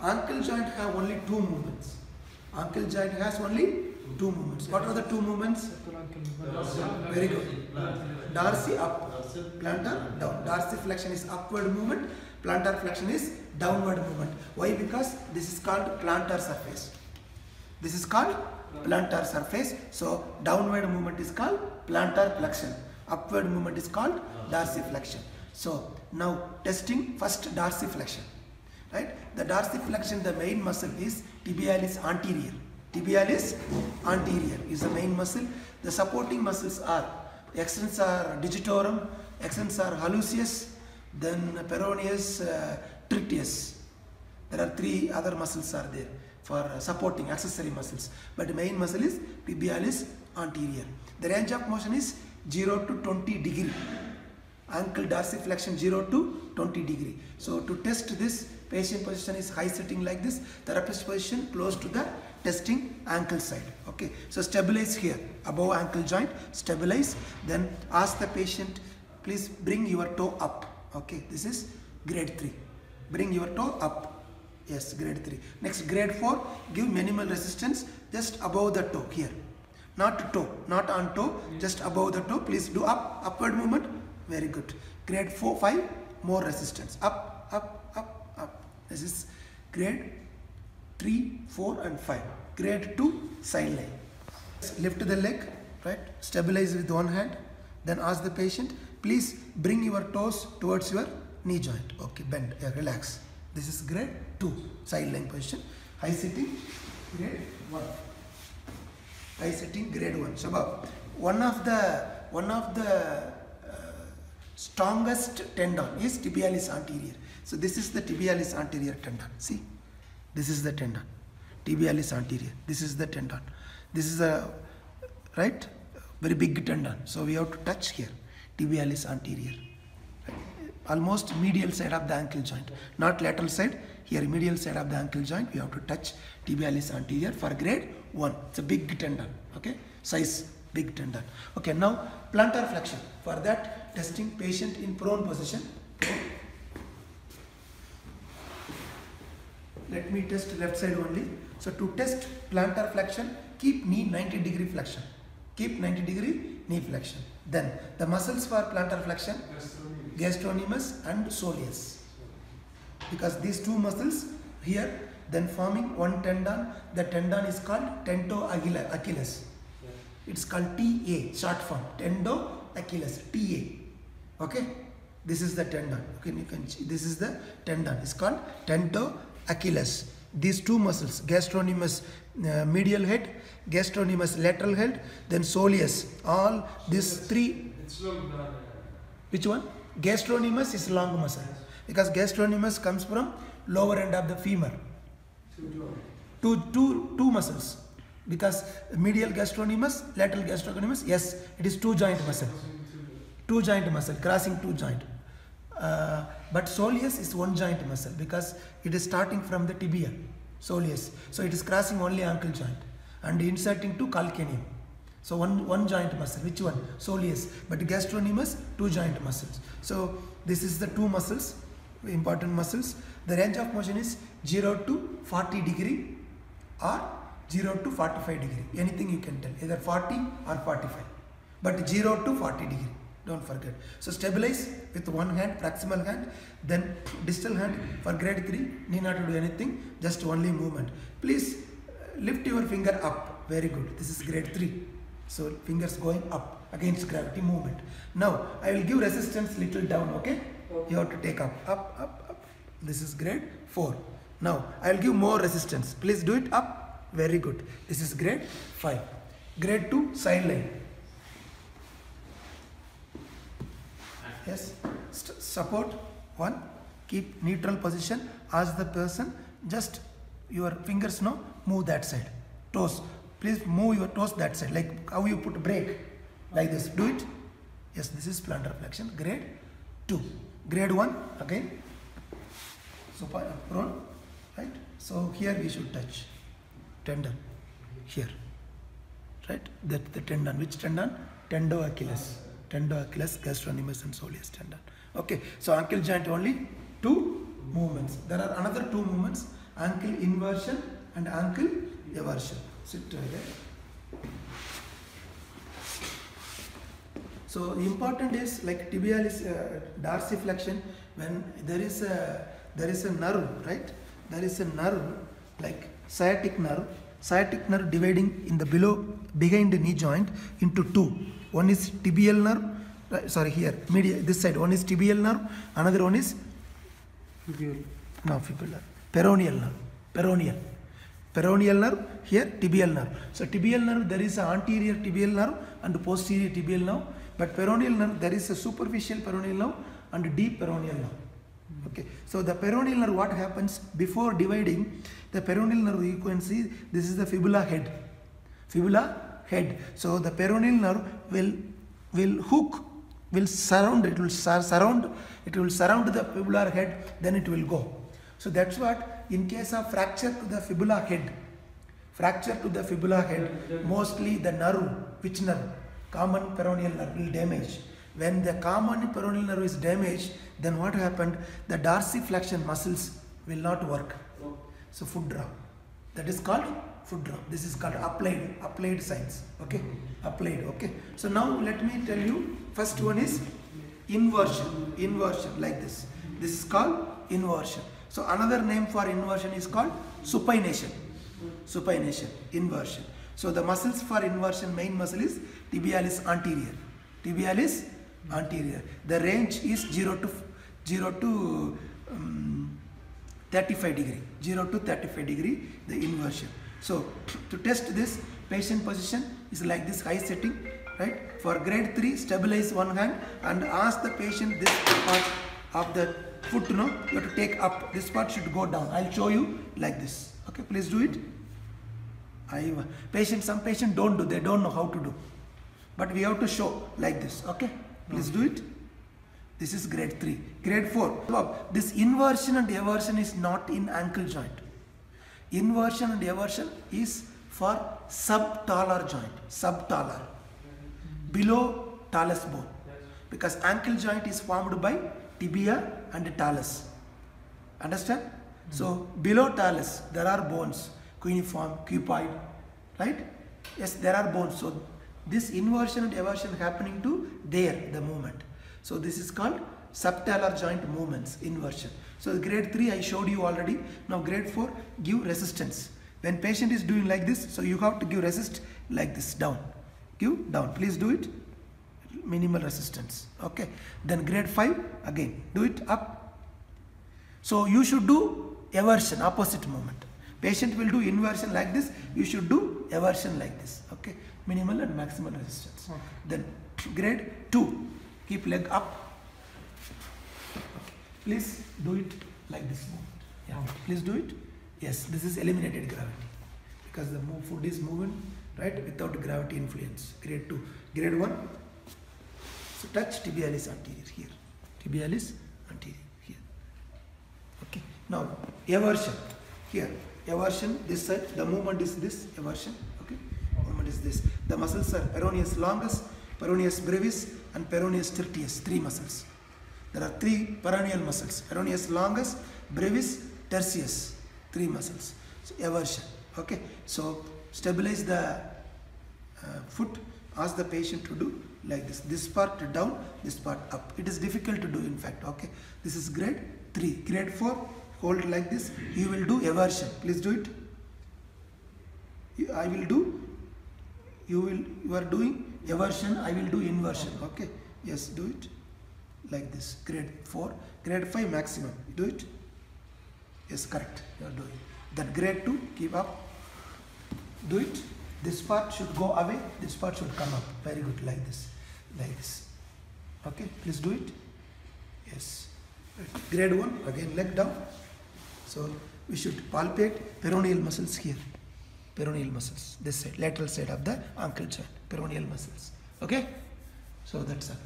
Ankle joint have only two movements. Ankle joint has only two movements. What are the two movements? Very good. Dorsal up, plantar down. Dorsal flexion is upward movement, plantar flexion is downward movement. Why? Because this is called plantar surface. This is called plantar surface. So downward movement is called plantar flexion. Upward movement is called dorsiflexion. So now testing first dorsiflexion. Right? The dorsiflexion, the main muscle is tibialis anterior. Tibialis anterior is the main muscle. The supporting muscles are extens are digitorum, extens are hallucis, then peroneus, trictius. There are three other muscles are there for supporting accessory muscles, but the main muscle is tibialis anterior. The range of motion is 0 to 20 degree. Ankle dorsiflexion 0 to 20 degree. So to test this, patient position is high sitting like this, therapist position close to the testing ankle side. Okay, so stabilize here above ankle joint, stabilize, then ask the patient, please bring your toe up. Okay, this is grade 3. Bring your toe up. Yes, grade 3. Next, grade 4, give minimal resistance just above the toe here. Not toe, not on toe, just above the toe. Please do up, upward movement. Very good. Grade 4, 5, more resistance. Up, up, up, up. This is grade 3, 4 and 5. Grade 2, side line. Lift the leg, right? Stabilize with one hand. Then ask the patient, please bring your toes towards your knee joint. Okay, bend, relax. This is grade 2, side line position. High sitting, grade 1. High sitting, grade 1. Shabab, one of the strongest tendon is tibialis anterior. So this is the tibialis anterior tendon. See, this is the tendon, tibialis anterior. This is the tendon. This is a right very big tendon. So we have to touch here, tibialis anterior. Right? Almost medial side of the ankle joint, not lateral side. Here medial side of the ankle joint. We have to touch tibialis anterior for grade 1. It's a big tendon. Okay, size big tendon. Okay, now plantar flexion. For that, testing patient in prone position. Let me test left side only. So to test plantar flexion, keep knee 90 degree flexion. Keep 90 degree knee flexion. Then the muscles for plantar flexion, gastrocnemius and soleus. Because these two muscles here, then forming one tendon. The tendon is called tendoachilles. It's called TA, short form, tendoachilles, TA. Okay, this is the tendon. Okay, you can see this is the tendon. It's called tendoachilles. These two muscles, gastrocnemius medial head, gastrocnemius lateral head, then soleus. All these three. Which one? Gastrocnemius is long muscle because gastrocnemius comes from lower end of the femur. Two muscles. Because medial gastrocnemius, lateral gastrocnemius, yes, it is two joint muscle. Two joint muscle, crossing two joint. But soleus is one joint muscle because it is starting from the tibia, soleus. So it is crossing only ankle joint and inserting to calcaneum. So one joint muscle. Which one? Soleus. But gastrocnemius, two joint muscles. So this is the two muscles, important muscles. The range of motion is 0 to 40 degree or 0 to 45 degree. Anything you can tell, either 40 or 45. But 0 to 40 degree. Don't forget. So stabilize with one hand, proximal hand, then distal hand for grade 3. Need not to do anything, just only movement. Please lift your finger up. Very good. This is grade 3. So fingers going up against gravity movement. Now I will give resistance little down. Okay? You have to take up, up, up, up. This is grade 4. Now I will give more resistance. Please do it up. Very good. This is grade 5. Grade 2, side line. Yes. Support 1. Keep neutral position. Ask the person, just your fingers now move that side. Toes. Please move your toes that side. Like how you put brake. Like this. Do it. Yes, this is plantar flexion. Grade 2. Grade 1 again. So prone. Right. So here we should touch tendon. Here. Right. That the tendon. Which tendon? Tendoachilles. Tendoachilles, gastrocnemius and soleus tendon. Okay, so ankle joint only 2 movements. There are another 2 movements. ankle inversion and ankle eversion. Sit right there. So important is like tibialis dorsiflexion. When there is a nerve, right? There is a nerve like sciatic nerve dividing in the behind the knee joint into two. One is tibial nerve, sorry, here this side. One is tibial nerve, another one is fibular, peroneal nerve, here tibial nerve. So tibial nerve, there is an anterior tibial nerve and posterior tibial nerve, but peroneal nerve, there is a superficial peroneal nerve and deep peroneal nerve. Okay, so the peroneal nerve, what happens before dividing the peroneal nerve, you can see this is the fibula head. So the peroneal nerve will surround the fibular head, then it will go. So that's what, in case of fracture to the fibula head, mostly the nerve, which nerve? Common peroneal nerve will damage. When the common peroneal nerve is damaged, then what happened? The dorsiflexion muscles will not work. So foot drop. That is called foot drop. This is called applied science. Okay, applied. Okay. So now let me tell you. First one is inversion. Like this. This is called inversion. So another name for inversion is called supination. Inversion. So the muscles for inversion, main muscle is tibialis anterior. The range is 0 to 35 degree. 0 to 35 degree, the inversion. So to test this, patient position is like this, high setting, right? For grade 3, stabilize one hand and ask the patient this part of the foot, you have to take up. This part should go down. I'll show you like this. Okay, please do it. Some patients don't do, they don't know how to do. But we have to show like this. Okay, please do it. This is grade 3. Grade 4. This inversion and eversion is not in ankle joint. Inversion and eversion is for subtalar joint. Below talus bone. Because ankle joint is formed by tibia and talus. Understand? So below talus there are bones. Cuneiform, cuboid, right? Yes, there are bones. So this inversion and eversion happening to there, the movement. So this is called subtalar joint movements, inversion. So grade 3 I showed you already. Now grade 4, give resistance. When patient is doing like this, so you have to give resist like this, down. Give down. Please do it. Minimal resistance. Okay. Then grade 5, again, do it up. So you should do eversion, opposite movement. Patient will do inversion like this, you should do eversion like this. Okay, minimal and maximal resistance. Okay. Then grade 2, keep leg up. Okay. Please do it like this movement. Yeah. Okay. Please do it. Yes, this is eliminated gravity because the foot is moving right without gravity influence. Grade 2. Grade 1. So touch tibialis anterior here. Tibialis anterior here. Okay. Now eversion here. Eversion this side, the movement is this, eversion, okay, movement is this. The muscles are peroneus longus, peroneus brevis and peroneus tertius, 3 muscles. There are 3 peroneal muscles, peroneus longus, brevis, tertius, 3 muscles. So eversion, okay. So stabilize the foot, ask the patient to do like this part down, this part up. It is difficult to do in fact, okay. This is grade 3. Grade 4, hold like this, you will do eversion. Please do it. I will do, you are doing eversion, I will do inversion. Okay, yes, do it like this. Grade 4, grade 5 maximum, do it. Yes, correct, you are doing. Then grade 2, keep up, do it. This part should go away, this part should come up. Very good, like this. Okay, please do it. Yes. Grade 1, again leg down. So we should palpate peroneal muscles here. Peroneal muscles, this side, lateral side of the ankle joint. Peroneal muscles. Okay? So that's it.